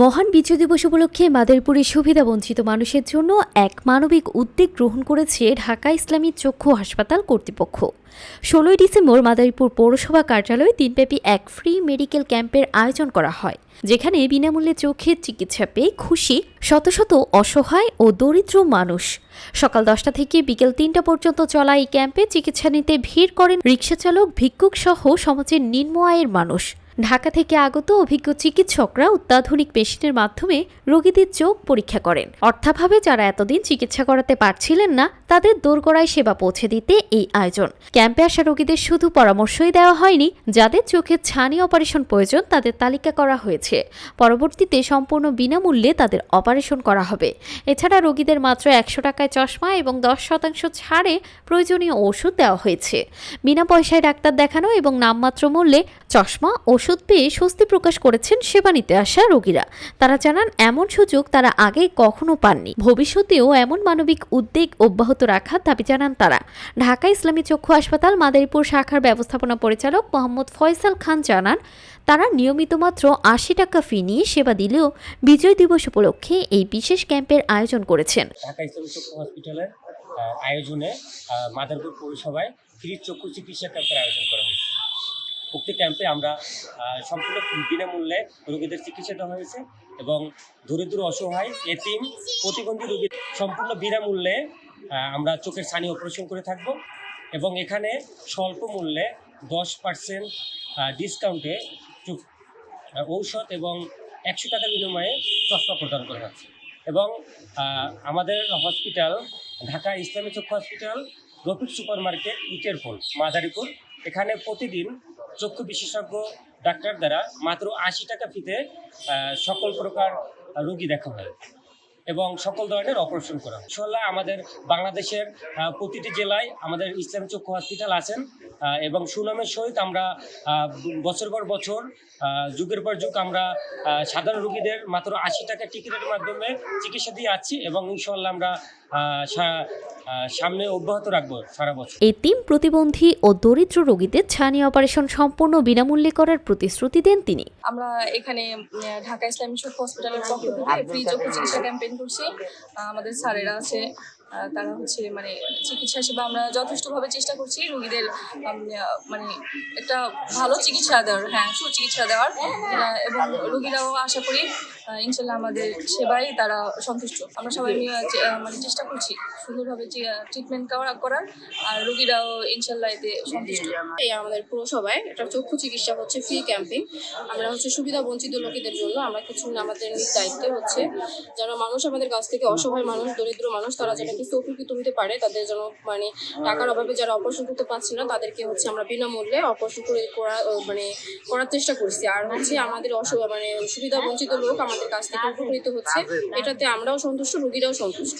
মহান বিজয় দিবস উপলক্ষে মাদারীপুরে সুবিধাবঞ্চিত মানুষের জন্য এক মানবিক উদ্যোগ গ্রহণ করেছে ঢাকা ইসলামী চক্ষু হাসপাতাল কর্তৃপক্ষ। ১৬ই ডিসেম্বর মাদারীপুর পৌরসভা কার্যালয়ে দিনব্যাপী এক ফ্রি মেডিকেল ক্যাম্পের আয়োজন করা হয়, যেখানে বিনামূল্যে চোখের চিকিৎসা পেয়ে খুশি শত শত অসহায় ও দরিদ্র মানুষ। সকাল 10টা থেকে বিকেল 3টা পর্যন্ত চলা এই ক্যাম্পে চিকিৎসা নিতে ভিড় করেন রিকশাচালক, ভিক্ষুক সহ সমাজের নিম্ন আয়ের মানুষ। ঢাকা থেকে আগত অভিজ্ঞ চিকিৎসকরা অত্যাধুনিক মেশিনের মাধ্যমে রোগীদের চোখ পরীক্ষা করেন। অর্থাভাবে যারা এতদিন চিকিৎসা করাতে পারছিলেন না, তাদের দোরগোড়ায় সেবা পৌঁছে দিতে এই আয়োজন। ক্যাম্পে আসা রোগীদের শুধু পরামর্শই দেওয়া হয়নি, যাদের চোখের ছানি অপারেশন প্রয়োজন তাদের তালিকা করা হয়েছে। পরবর্তীতে সম্পূর্ণ বিনামূল্যে তাদের অপারেশন করা হবে। এছাড়া রোগীদের মাত্র 100 টাকায় চশমা এবং 10% ছাড়ে প্রয়োজনীয় ওষুধ দেওয়া হয়েছে। বিনা পয়সায় ডাক্তার দেখানো এবং নামমাত্র মূল্যে চশমা ওষুধ পেয়ে স্বস্তি প্রকাশ করেছেন সেবা নিতে আসা রোগীরা। তারা জানান, এমন সুযোগ তারা আগে কখনো পাননি। ভবিষ্যতেও এমন মানবিক উদ্যোগ অব্যাহত রাখার দাবি জানান তারা। ঢাকা ইসলামী চক্ষু হাসপাতাল মাদারীপুর শাখার ব্যবস্থাপনা পরিচালক মোহাম্মদ ফয়সাল খান জানান, তারা নিয়মিত মাত্র 80 টাকা ফি নিয়ে সেবা দিলেও বিজয় দিবস উপলক্ষে এই বিশেষ ক্যাম্পের আয়োজন করেছেন। ঢাকা ইসলামী চক্ষু হসপিটালের আয়োজনে মাদারীপুর পৌরসভায় ফ্রি চক্ষু চিকিৎসা ক্যাম্পের আয়োজন করা হয়েছে। উক্ত ক্যাম্পে আমরা সম্পূর্ণ বিনামূল্যে রোগীদের চিকিৎসা দেওয়া হয়েছে এবং দরিদ্র, অসহায়, এতিম, প্রতিবন্ধী রোগী সম্পূর্ণ বিনামূল্যে আমরা চোখের ছানি অপারেশন করে থাকব এবং এখানে স্বল্প মূল্যে 10% ডিসকাউন্টে ঔষধ এবং 100 টাকার বিনিময়ে চশমা প্রদান করা হচ্ছে। এবং আমাদের হসপিটাল ঢাকা ইসলামী চক্ষু হসপিটাল, রফিক সুপার মার্কেট, ইটের পোল, মাদারীপুর, এখানে প্রতিদিন চক্ষু বিশেষজ্ঞ ডাক্তার দ্বারা মাত্র 80 টাকা ফিতে সকল প্রকার রোগী দেখা হয় এবং সকল ধরনের অপারেশন করা হয়। ইনশাআল্লাহ আমাদের বাংলাদেশের প্রতিটি জেলায় আমাদের ইসলামী চক্ষু হসপিটাল আছেন এবং সুনামের সহিত আমরা বছর পর বছর, যুগের পর যুগ আমরা সাধারণ রোগীদের মাত্র 80 টাকা টিকিটের মাধ্যমে চিকিৎসা দিয়ে আছি এবং ইনশাআল্লাহ আমরা সামনে অব্যাহত রাখবো সারা বছর। এতিম, প্রতিবন্ধী ও দরিদ্র রোগীদের ছানি অপারেশন সম্পূর্ণ বিনামূল্যে করার প্রতিশ্রুতি দেন তিনি। আমরা এখানে ঢাকা ইসলামী চক্ষু হসপিটালের পক্ষ থেকে ফ্রি চক্ষু চিকিৎসা ক্যাম্পেইন করছি। আমাদের স্যারেরা আছে, তারা মানে চিকিৎসা সেবা আমরা যথেষ্টভাবে চেষ্টা করছি রোগীদের একটা ভালো চিকিৎসা দেওয়ার, সুচিকিৎসা দেওয়ার, এবং রোগীরাও আশা করি ইনশাল্লাহ আমাদের সেবায় তারা সন্তুষ্ট। আমরা সবাই চেষ্টা করছি সুন্দরভাবে ট্রিটমেন্ট করার, আর রোগীরাও ইনশাল্লাহ এতে সন্তুষ্ট। এই আমাদের পুরসভায় একটা চক্ষু চিকিৎসা হচ্ছে ফ্রি ক্যাম্পেইন। আমরা সুবিধা বঞ্চিত লোকেদের জন্য আমরা কিছু আমাদের দায়িত্বে হচ্ছে যারা মানুষ আমাদের কাছ থেকে, অসহায় মানুষ, দরিদ্র মানুষ, তারা যেন কিছু উপকৃত হতে পারে, তাদের জন্য টাকার অভাবে যারা অপারেশন করতে পারছে না তাদেরকে আমরা বিনামূল্যে অপারেশন করার চেষ্টা করছি। আর আমাদের সুবিধা বঞ্চিত লোক আমাদের কাছ থেকে উপকৃত হচ্ছে, এটাতে আমরাও সন্তুষ্ট, রোগীরাও সন্তুষ্ট।